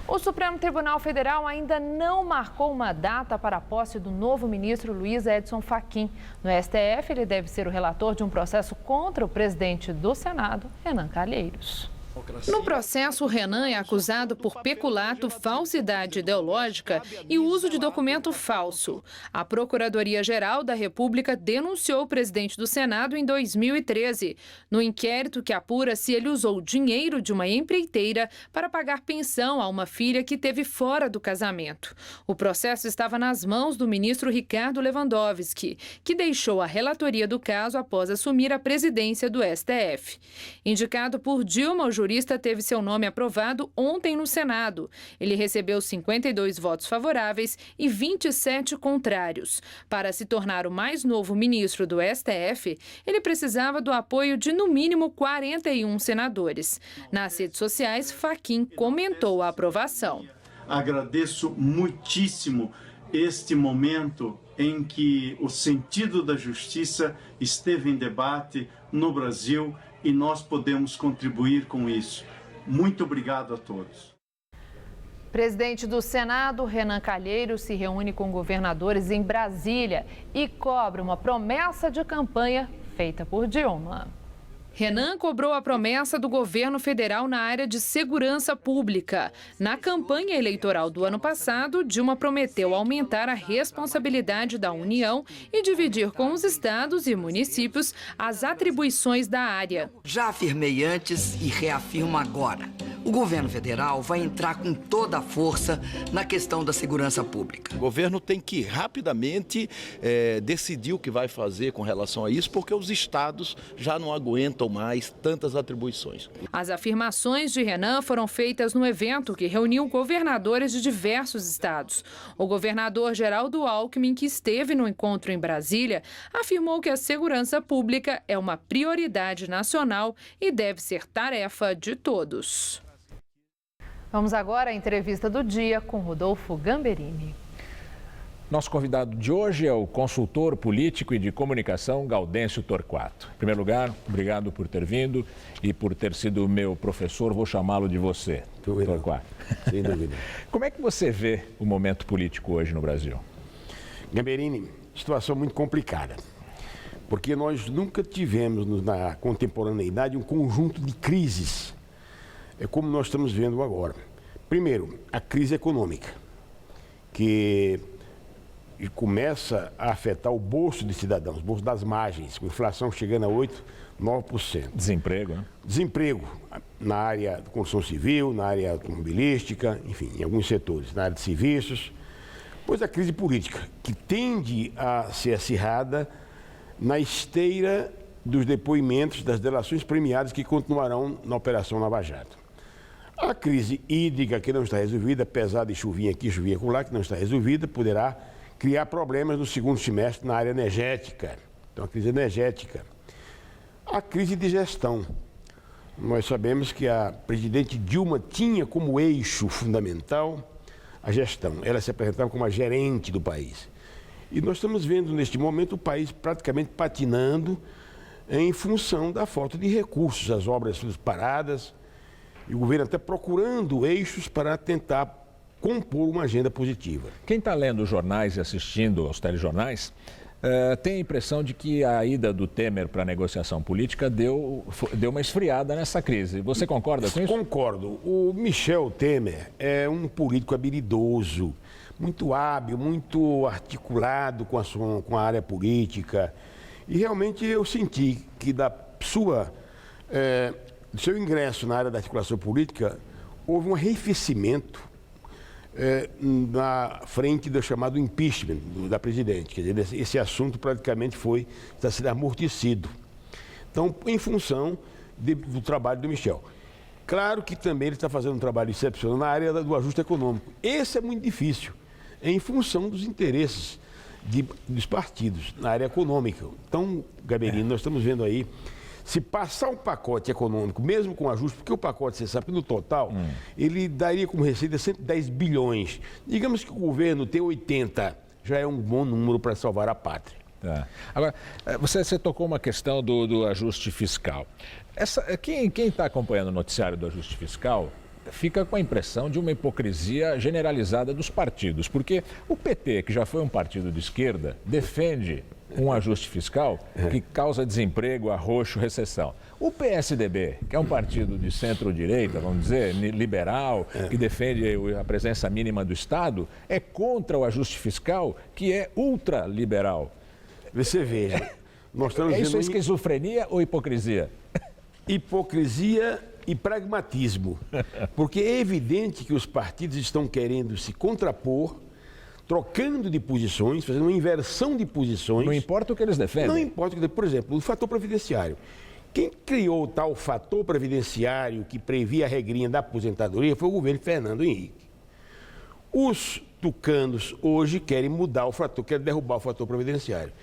O Supremo Tribunal Federal ainda não marcou uma data para a posse do novo ministro Luiz Edson Fachin. No STF, ele deve ser o relator de um processo contra o presidente do Senado, Renan Calheiros. No processo, Renan é acusado por peculato, falsidade ideológica e uso de documento falso. A Procuradoria-Geral da República denunciou o presidente do Senado em 2013, no inquérito que apura se ele usou dinheiro de uma empreiteira para pagar pensão a uma filha que teve fora do casamento. O processo estava nas mãos do ministro Ricardo Lewandowski, que deixou a relatoria do caso após assumir a presidência do STF. Indicado por Dilma, o juiz jurista teve seu nome aprovado ontem no Senado. Ele recebeu 52 votos favoráveis e 27 contrários. Para se tornar o mais novo ministro do STF, ele precisava do apoio de, no mínimo, 41 senadores. Nas redes sociais, Fachin comentou a aprovação. Agradeço muitíssimo este momento em que o sentido da justiça esteve em debate no Brasil e nós podemos contribuir com isso. Muito obrigado a todos. Presidente do Senado, Renan Calheiros, se reúne com governadores em Brasília e cobra uma promessa de campanha feita por Dilma. Renan cobrou a promessa do governo federal na área de segurança pública. Na campanha eleitoral do ano passado, Dilma prometeu aumentar a responsabilidade da União e dividir com os estados e municípios as atribuições da área. Já afirmei antes e reafirmo agora. O governo federal vai entrar com toda a força na questão da segurança pública. O governo tem que rapidamente decidir o que vai fazer com relação a isso, porque os estados já não aguentam mais tantas atribuições. As afirmações de Renan foram feitas no evento que reuniu governadores de diversos estados. O governador Geraldo Alckmin, que esteve no encontro em Brasília, afirmou que a segurança pública é uma prioridade nacional e deve ser tarefa de todos. Vamos agora à entrevista do dia com Rodolfo Gamberini. Nosso convidado de hoje é o consultor político e de comunicação Gaudêncio Torquato. Em primeiro lugar, obrigado por ter vindo e por ter sido meu professor, vou chamá-lo de você, Torquato. Sem dúvida. Como é que você vê o momento político hoje no Brasil? Gamberini, situação muito complicada, porque nós nunca tivemos na contemporaneidade um conjunto de crises, como nós estamos vendo agora. Primeiro, a crise econômica, que começa a afetar o bolso de cidadãos, o bolso das margens, com inflação chegando a 8%, 9%. Desemprego, né? Desemprego na área de construção civil, na área automobilística, enfim, em alguns setores, na área de serviços. Pois a crise política, que tende a ser acirrada na esteira dos depoimentos das delações premiadas que continuarão na Operação Lava Jato. A crise hídrica, que não está resolvida, apesar de chuvinha aqui, chuvinha acolá, que não está resolvida, poderá criar problemas no segundo semestre na área energética. Então, a crise energética. A crise de gestão. Nós sabemos que a presidente Dilma tinha como eixo fundamental a gestão. Ela se apresentava como a gerente do país. E nós estamos vendo, neste momento, o país praticamente patinando em função da falta de recursos. As obras todas paradas, e o governo até procurando eixos para tentar compor uma agenda positiva. Quem está lendo os jornais e assistindo aos telejornais tem a impressão de que a ida do Temer para a negociação política deu uma esfriada nessa crise. Você concorda com isso? Concordo. O Michel Temer é um político habilidoso, muito hábil, muito articulado com a área política. E realmente eu senti que do seu ingresso na área da articulação política, houve um arrefecimento na frente do chamado impeachment da presidente. Quer dizer, esse assunto praticamente está sendo amortecido. Então, em função do trabalho do Michel. Claro que também ele está fazendo um trabalho excepcional na área do ajuste econômico. Esse é muito difícil, em função dos interesses dos partidos na área econômica. Então, Gamberini, nós estamos vendo aí, se passar um pacote econômico, mesmo com ajuste, porque o pacote, você sabe, no total, ele daria como receita 110 bilhões. Digamos que o governo tem 80, já é um bom número para salvar a pátria. Tá. Agora, você tocou uma questão do ajuste fiscal. Quem está acompanhando o noticiário do ajuste fiscal fica com a impressão de uma hipocrisia generalizada dos partidos, porque o PT, que já foi um partido de esquerda, defende um ajuste fiscal que causa desemprego, arroxo, recessão. O PSDB, que é um partido de centro-direita, vamos dizer, liberal, que defende a presença mínima do Estado, é contra o ajuste fiscal, que é ultraliberal. Você veja, nós estamos vendo... Isso é esquizofrenia ou hipocrisia? Hipocrisia e pragmatismo. Porque é evidente que os partidos estão querendo se contrapor, trocando de posições, fazendo uma inversão de posições. Não importa o que eles defendem. Não importa o que, por exemplo, o fator previdenciário. Quem criou o tal fator previdenciário que previa a regrinha da aposentadoria foi o governo de Fernando Henrique. Os tucanos hoje querem mudar o fator, querem derrubar o fator previdenciário.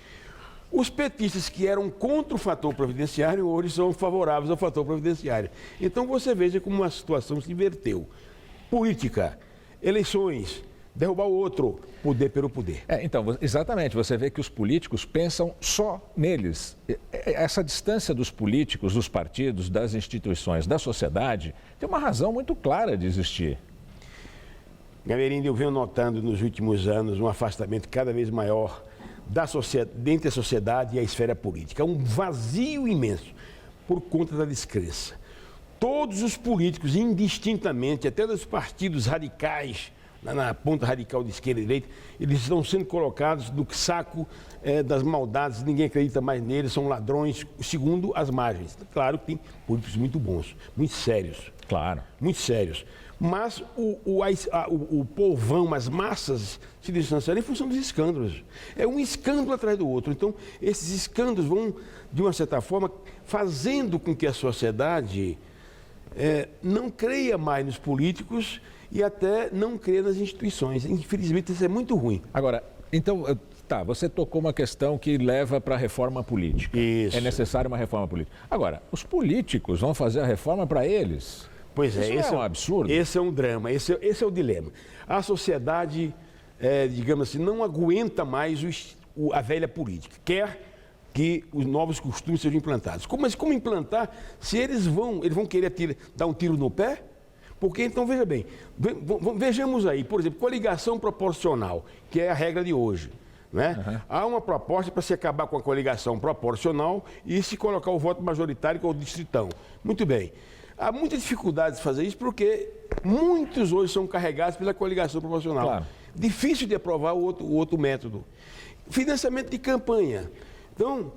Os petistas que eram contra o fator previdenciário hoje são favoráveis ao fator previdenciário. Então você veja como a situação se inverteu. Política, eleições, derrubar o outro, poder pelo poder. Então, exatamente, você vê que os políticos pensam só neles. Essa distância dos políticos, dos partidos, das instituições, da sociedade, tem uma razão muito clara de existir. Gamerindo, eu venho notando nos últimos anos um afastamento cada vez maior entre a sociedade e a esfera política. Um vazio imenso por conta da descrença. Todos os políticos, indistintamente, até dos partidos radicais, na ponta radical de esquerda e direita, eles estão sendo colocados no saco das maldades, ninguém acredita mais neles, são ladrões, segundo as margens. Claro que tem políticos muito bons, muito sérios. Claro. Muito sérios. Mas o povão, as massas, se distanciaram em função dos escândalos. É um escândalo atrás do outro. Então, esses escândalos vão, de uma certa forma, fazendo com que a sociedade não creia mais nos políticos e até não creia nas instituições. Infelizmente, isso é muito ruim. Agora, então, você tocou uma questão que leva para a reforma política. Isso. É necessária uma reforma política. Agora, os políticos vão fazer a reforma para eles? Pois é, esse é um absurdo. Esse é um drama, esse é o dilema. A sociedade, digamos assim, não aguenta mais a velha política, quer que os novos costumes sejam implantados. Mas como implantar se eles vão querer dar um tiro no pé? Porque, então, veja bem, vejamos aí, por exemplo, coligação proporcional, que é a regra de hoje. Né? Uhum. Há uma proposta para se acabar com a coligação proporcional e se colocar o voto majoritário com o distritão. Muito bem. Há muita dificuldade de fazer isso porque muitos hoje são carregados pela coligação proporcional. Claro. Difícil de aprovar o outro método. Financiamento de campanha. Então,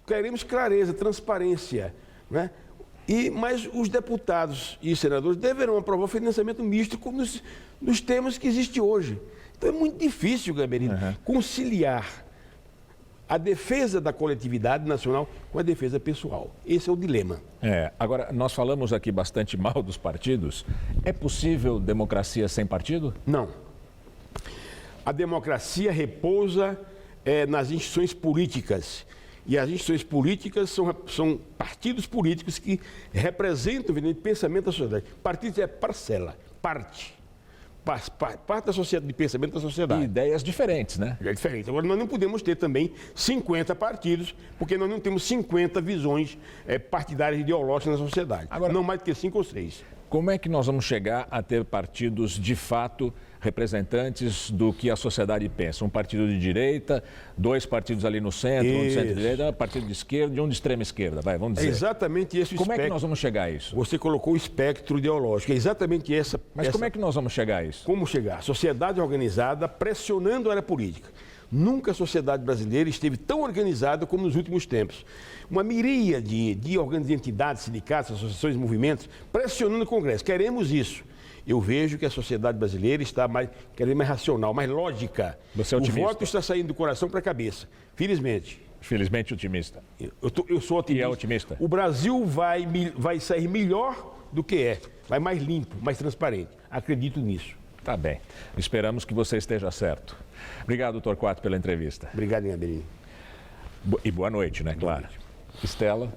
queremos clareza, transparência. Né? Mas os deputados e senadores deverão aprovar o financiamento misto nos temas que existe hoje. Então é muito difícil, Gamerindo, conciliar a defesa da coletividade nacional com a defesa pessoal. Esse é o dilema. Agora, nós falamos aqui bastante mal dos partidos. É possível democracia sem partido? Não. A democracia repousa nas instituições políticas. E as instituições políticas são partidos políticos que representam o pensamento da sociedade. Partido é parcela, parte da sociedade, de pensamento da sociedade. E ideias diferentes, né? É diferente. Agora, nós não podemos ter também 50 partidos, porque nós não temos 50 visões partidárias ideológicas na sociedade. Agora, não mais do que 5 ou 6. Como é que nós vamos chegar a ter partidos de fato representantes do que a sociedade pensa? Um partido de direita, 2 partidos ali no centro, um de centro-direita, um partido de esquerda e um de extrema esquerda, vamos dizer. É exatamente esse o espectro. Como é que nós vamos chegar a isso? Você colocou o espectro ideológico, é exatamente essa. Mas como é que nós vamos chegar a isso? Como chegar? Sociedade organizada pressionando a área política. Nunca a sociedade brasileira esteve tão organizada como nos últimos tempos. Uma miríade de entidades, sindicatos, associações, movimentos, pressionando o Congresso. Queremos isso. Eu vejo que a sociedade brasileira está querendo mais racional, mais lógica. Você é otimista? O voto está saindo do coração para a cabeça, felizmente. Felizmente otimista. Eu sou otimista. E é otimista? O Brasil vai sair melhor do que vai mais limpo, mais transparente. Acredito nisso. Tá bem. Esperamos que você esteja certo. Obrigado, Torquato, pela entrevista. Obrigado, Gamerindo. E boa noite, né? Claro. Estela.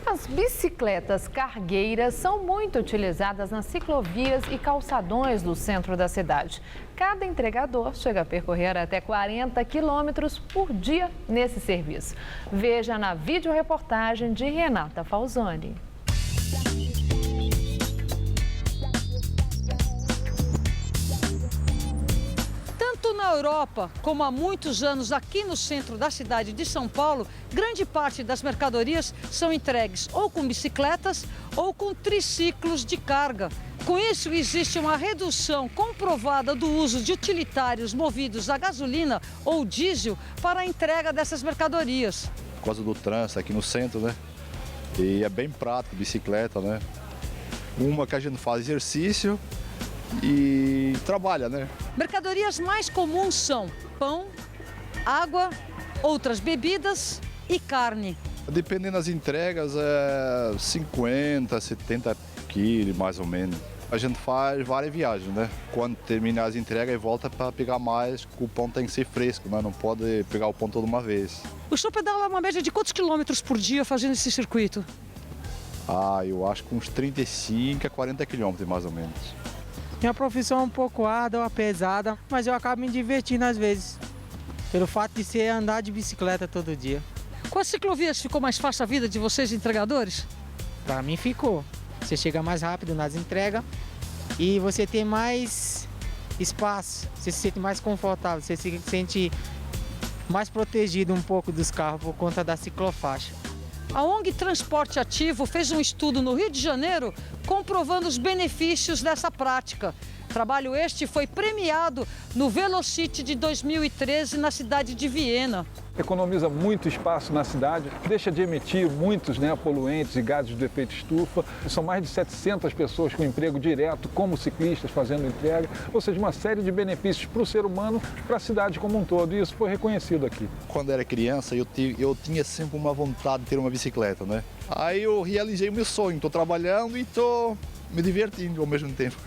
As bicicletas cargueiras são muito utilizadas nas ciclovias e calçadões do centro da cidade. Cada entregador chega a percorrer até 40 quilômetros por dia nesse serviço. Veja na videoreportagem de Renata Falzoni. Na Europa, como há muitos anos aqui no centro da cidade de São Paulo, grande parte das mercadorias são entregues ou com bicicletas ou com triciclos de carga. Com isso, existe uma redução comprovada do uso de utilitários movidos a gasolina ou diesel para a entrega dessas mercadorias. Por causa do trânsito aqui no centro, né? E é bem prático, bicicleta, né? Uma que a gente faz exercício e trabalha, né? Mercadorias mais comuns são pão, água, outras bebidas e carne. Dependendo das entregas, 50, 70 quilos, mais ou menos. A gente faz várias viagens, né? Quando termina as entregas e volta para pegar mais, o pão tem que ser fresco, né? Não pode pegar o pão toda uma vez. O senhor pedala uma média de quantos quilômetros por dia fazendo esse circuito? Eu acho que uns 35 a 40 quilômetros, mais ou menos. Minha profissão é um pouco árdua, pesada, mas eu acabo me divertindo às vezes, pelo fato de ser andar de bicicleta todo dia. Com as ciclovias ficou mais fácil a vida de vocês, entregadores? Para mim ficou. Você chega mais rápido nas entregas e você tem mais espaço, você se sente mais confortável, você se sente mais protegido um pouco dos carros por conta da ciclofaixa. A ONG Transporte Ativo fez um estudo no Rio de Janeiro comprovando os benefícios dessa prática. Trabalho este foi premiado no Velocity de 2013 na cidade de Viena. Economiza muito espaço na cidade, deixa de emitir muitos poluentes e gases do efeito estufa. São mais de 700 pessoas com emprego direto como ciclistas fazendo entrega, ou seja, uma série de benefícios para o ser humano, para a cidade como um todo, e isso foi reconhecido aqui. Quando era criança, eu tinha sempre uma vontade de ter uma bicicleta, né? Aí eu realizei o meu sonho, estou trabalhando e estou me divertindo ao mesmo tempo.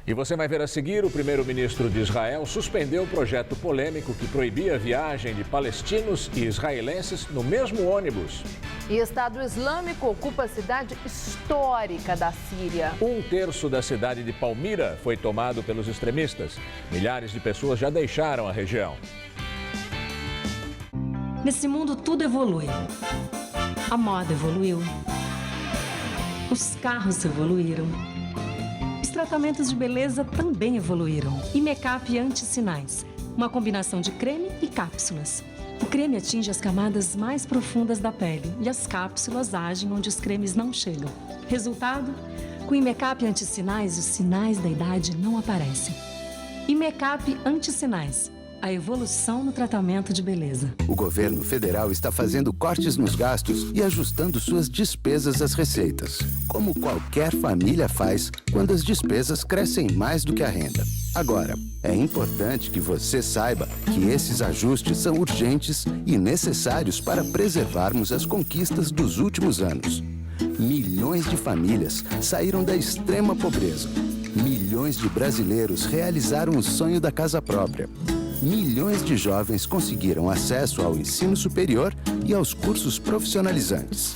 E você vai ver a seguir, o primeiro-ministro de Israel suspendeu o projeto polêmico que proibia a viagem de palestinos e israelenses no mesmo ônibus. E Estado Islâmico ocupa a cidade histórica da Síria. 1/3 da cidade de Palmira foi tomado pelos extremistas. Milhares de pessoas já deixaram a região. Nesse mundo tudo evolui. A moda evoluiu. Os carros evoluíram. Os tratamentos de beleza também evoluíram. E make-up anti-sinais, uma combinação de creme e cápsulas. O creme atinge as camadas mais profundas da pele e as cápsulas agem onde os cremes não chegam. Resultado? Com o make-up anti-sinais, os sinais da idade não aparecem. E make-up anti-sinais, a evolução no tratamento de beleza. O governo federal está fazendo cortes nos gastos e ajustando suas despesas às receitas, como qualquer família faz quando as despesas crescem mais do que a renda. Agora, é importante que você saiba que esses ajustes são urgentes e necessários para preservarmos as conquistas dos últimos anos. Milhões de famílias saíram da extrema pobreza. Milhões de brasileiros realizaram o sonho da casa própria. Milhões de jovens conseguiram acesso ao ensino superior e aos cursos profissionalizantes.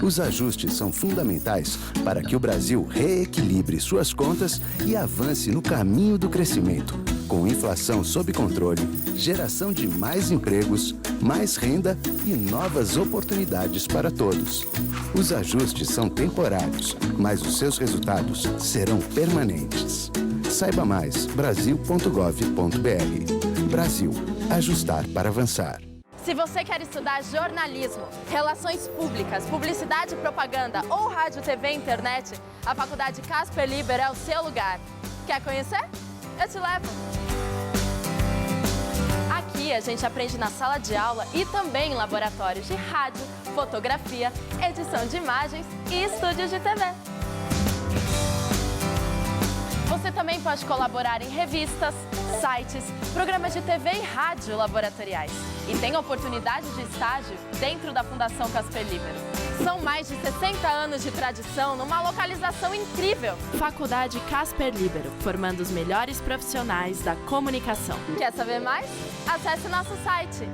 Os ajustes são fundamentais para que o Brasil reequilibre suas contas e avance no caminho do crescimento, com inflação sob controle, geração de mais empregos, mais renda e novas oportunidades para todos. Os ajustes são temporários, mas os seus resultados serão permanentes. Saiba mais, brasil.gov.br. Brasil, ajustar para avançar. Se você quer estudar jornalismo, relações públicas, publicidade e propaganda ou rádio, TV e internet, a Faculdade Casper Liber é o seu lugar. Quer conhecer? Eu te levo! Aqui a gente aprende na sala de aula e também em laboratórios de rádio, fotografia, edição de imagens e estúdios de TV. Você também pode colaborar em revistas, sites, programas de TV e rádio laboratoriais. E tem oportunidade de estágio dentro da Fundação Casper Libero. São mais de 60 anos de tradição numa localização incrível. Faculdade Casper Libero, formando os melhores profissionais da comunicação. Quer saber mais? Acesse nosso site.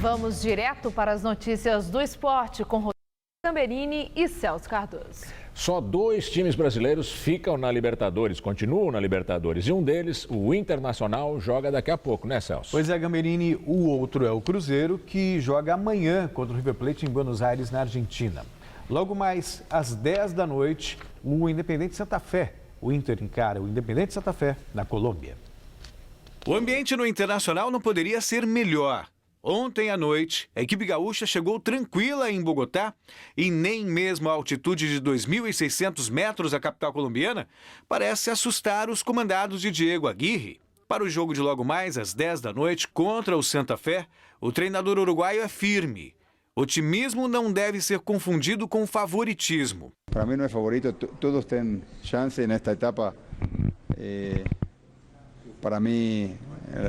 Vamos direto para as notícias do esporte com Rodrigo Gamberini e Celso Cardoso. Só 2 times brasileiros ficam na Libertadores, continuam na Libertadores. E um deles, o Internacional, joga daqui a pouco, né, Celso? Pois é, Gamberini, o outro é o Cruzeiro, que joga amanhã contra o River Plate em Buenos Aires, na Argentina. Logo mais às 10 da noite, o Independente Santa Fé. O Inter encara o Independente Santa Fé, na Colômbia. O ambiente no Internacional não poderia ser melhor. Ontem à noite, a equipe gaúcha chegou tranquila em Bogotá e nem mesmo a altitude de 2.600 metros da capital colombiana parece assustar os comandados de Diego Aguirre. Para o jogo de logo mais às 10 da noite contra o Santa Fé, o treinador uruguaio é firme. Otimismo não deve ser confundido com favoritismo. Para mim não é favorito, todos têm chance nesta etapa Para mí,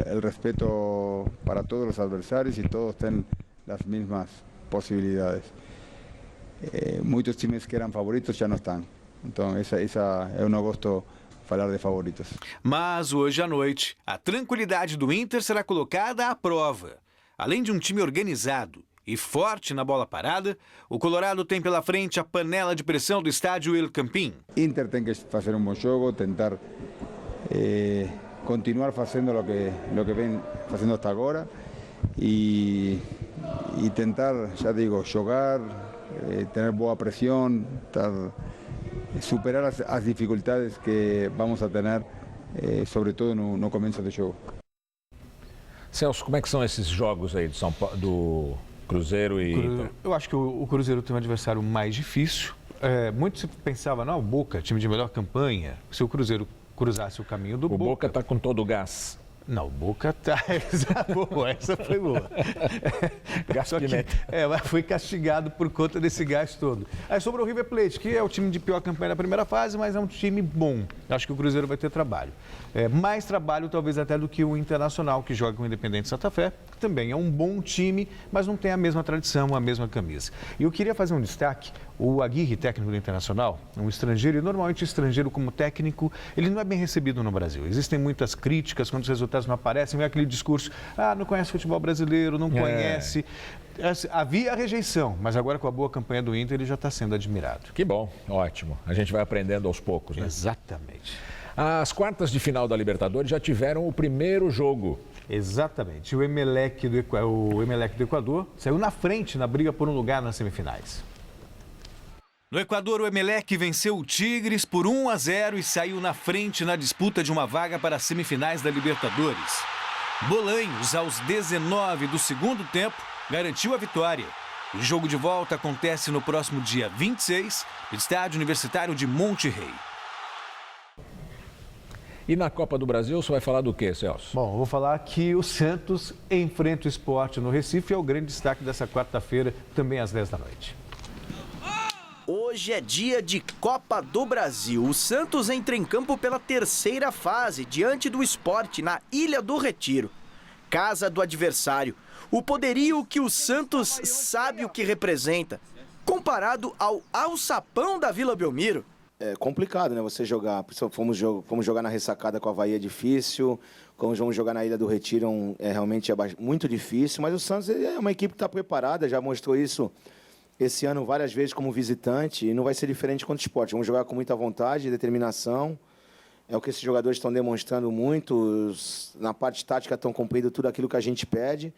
el respeto para todos los adversarios y todos tienen las mismas posibilidades. Muitos times que eram favoritos já não estão. Então, eu não gosto de falar de favoritos. Mas hoje à noite, a tranquilidade do Inter será colocada à prova. Além de um time organizado e forte na bola parada, o Colorado tem pela frente a panela de pressão do estádio El Campín. Inter tem que fazer um bom jogo, tentar continuar fazendo o que vem fazendo até agora e tentar, já digo, jogar, ter boa pressão, superar as dificuldades que vamos a ter, sobretudo no começo do jogo. Celso, como é que são esses jogos aí do Cruzeiro e... Eu acho que o Cruzeiro tem um adversário mais difícil. Muito se pensava, não, o Boca, time de melhor campanha, se o Cruzeiro cruzasse o caminho do Boca... O Boca está com todo o gás. Não, o Boca está... Essa foi boa. Só que, foi castigado por conta desse gás todo. Aí sobre o River Plate, que é o time de pior campanha na primeira fase, mas é um time bom. Acho que o Cruzeiro vai ter trabalho. Mais trabalho talvez até do que o Internacional, que joga com o Independente Santa Fé, que também é um bom time, mas não tem a mesma tradição, a mesma camisa. E eu queria fazer um destaque. O Aguirre, técnico do Internacional, um estrangeiro, e normalmente estrangeiro como técnico, ele não é bem recebido no Brasil. Existem muitas críticas quando os resultados não aparecem, vem aquele discurso, não conhece futebol brasileiro, não conhece. Havia a rejeição, mas agora com a boa campanha do Inter, ele já está sendo admirado. Que bom, ótimo. A gente vai aprendendo aos poucos, né? Exatamente. As quartas de final da Libertadores já tiveram o primeiro jogo. Exatamente. O Emelec do Equador saiu na frente na briga por um lugar nas semifinais. No Equador, o Emelec venceu o Tigres por 1-0 e saiu na frente na disputa de uma vaga para as semifinais da Libertadores. Bolanhos, aos 19 do segundo tempo, garantiu a vitória. O jogo de volta acontece no próximo dia 26, no Estádio Universitário de Monte Rei. E na Copa do Brasil, você vai falar do quê, Celso? Bom, eu vou falar que o Santos enfrenta o Sport no Recife, é o grande destaque dessa quarta-feira, também às 10 da noite. Hoje é dia de Copa do Brasil. O Santos entra em campo pela terceira fase, diante do Sport, na Ilha do Retiro. Casa do adversário. O poderio que o Santos sabe o que representa, comparado ao alçapão da Vila Belmiro. É complicado, né? Você jogar. Fomos jogar na ressacada com a Avaí, é difícil. Como vamos jogar na Ilha do Retiro, realmente é muito difícil. Mas o Santos é uma equipe que está preparada, já mostrou isso esse ano várias vezes como visitante, e não vai ser diferente contra o Sport. Vamos jogar com muita vontade e determinação. É o que esses jogadores estão demonstrando muito. Na parte tática estão cumprindo tudo aquilo que a gente pede.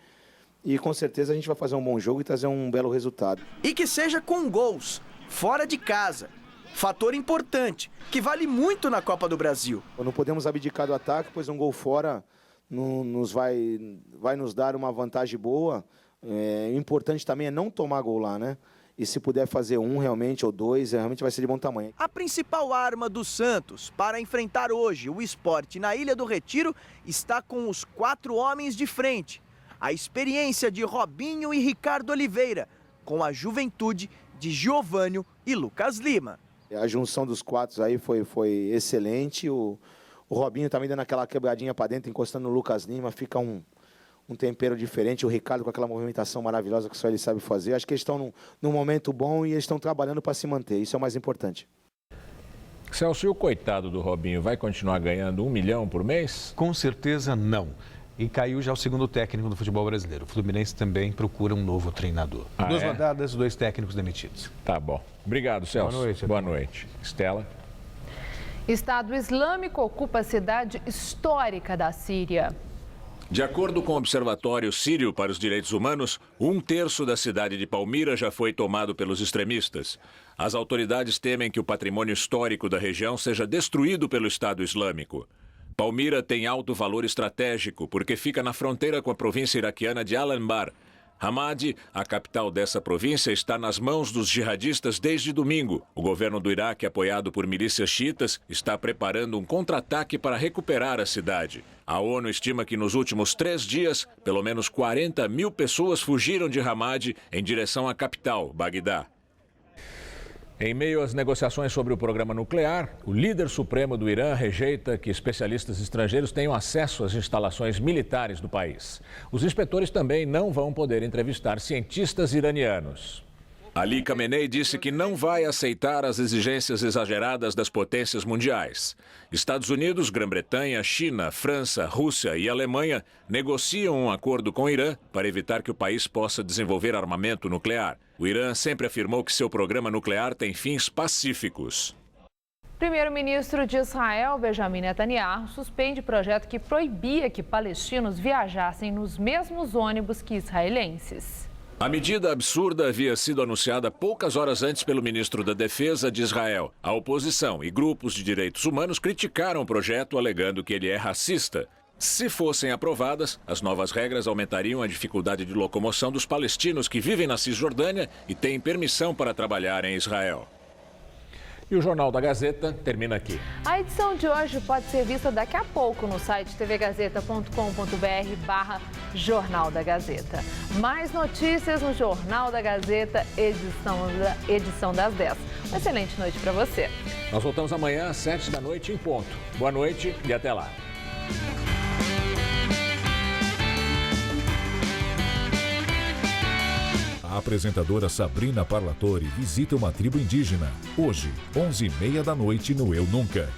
E com certeza a gente vai fazer um bom jogo e trazer um belo resultado. E que seja com gols, fora de casa. Fator importante, que vale muito na Copa do Brasil. Não podemos abdicar do ataque, pois um gol fora vai nos dar uma vantagem boa. O importante também é não tomar gol lá, né? E se puder fazer um realmente, ou dois, realmente vai ser de bom tamanho. A principal arma do Santos para enfrentar hoje o Sport na Ilha do Retiro está com os 4 homens de frente. A experiência de Robinho e Ricardo Oliveira, com a juventude de Giovânio e Lucas Lima. A junção dos 4 aí foi excelente. O Robinho também dando aquela quebradinha para dentro, encostando no Lucas Lima, fica um tempero diferente. O Ricardo com aquela movimentação maravilhosa que só ele sabe fazer. Acho que eles estão num momento bom e eles estão trabalhando para se manter. Isso é o mais importante. Celso, e o coitado do Robinho vai continuar ganhando 1 milhão por mês? Com certeza não. E caiu já o segundo técnico do futebol brasileiro. O Fluminense também procura um novo treinador. 2 rodadas, 2 técnicos demitidos. Tá bom. Obrigado, Celso. Boa noite. Boa noite. Estela. Estado Islâmico ocupa a cidade histórica da Síria. De acordo com o Observatório Sírio para os Direitos Humanos, 1/3 da cidade de Palmira já foi tomado pelos extremistas. As autoridades temem que o patrimônio histórico da região seja destruído pelo Estado Islâmico. Palmira tem alto valor estratégico porque fica na fronteira com a província iraquiana de Al-Anbar. Ramadi, a capital dessa província, está nas mãos dos jihadistas desde domingo. O governo do Iraque, apoiado por milícias xiitas, está preparando um contra-ataque para recuperar a cidade. A ONU estima que nos últimos 3 dias, pelo menos 40 mil pessoas fugiram de Ramadi em direção à capital, Bagdá. Em meio às negociações sobre o programa nuclear, o líder supremo do Irã rejeita que especialistas estrangeiros tenham acesso às instalações militares do país. Os inspetores também não vão poder entrevistar cientistas iranianos. Ali Khamenei disse que não vai aceitar as exigências exageradas das potências mundiais. Estados Unidos, Grã-Bretanha, China, França, Rússia e Alemanha negociam um acordo com o Irã para evitar que o país possa desenvolver armamento nuclear. O Irã sempre afirmou que seu programa nuclear tem fins pacíficos. Primeiro-ministro de Israel, Benjamin Netanyahu, suspende projeto que proibia que palestinos viajassem nos mesmos ônibus que israelenses. A medida absurda havia sido anunciada poucas horas antes pelo ministro da Defesa de Israel. A oposição e grupos de direitos humanos criticaram o projeto, alegando que ele é racista. Se fossem aprovadas, as novas regras aumentariam a dificuldade de locomoção dos palestinos que vivem na Cisjordânia e têm permissão para trabalhar em Israel. E o Jornal da Gazeta termina aqui. A edição de hoje pode ser vista daqui a pouco no site tvgazeta.com.br/Jornal da Gazeta. Mais notícias no Jornal da Gazeta, edição das 10. Uma excelente noite para você. Nós voltamos amanhã às 7 da noite em ponto. Boa noite e até lá. A apresentadora Sabrina Parlatore visita uma tribo indígena. Hoje, 11h30 da noite no Eu Nunca.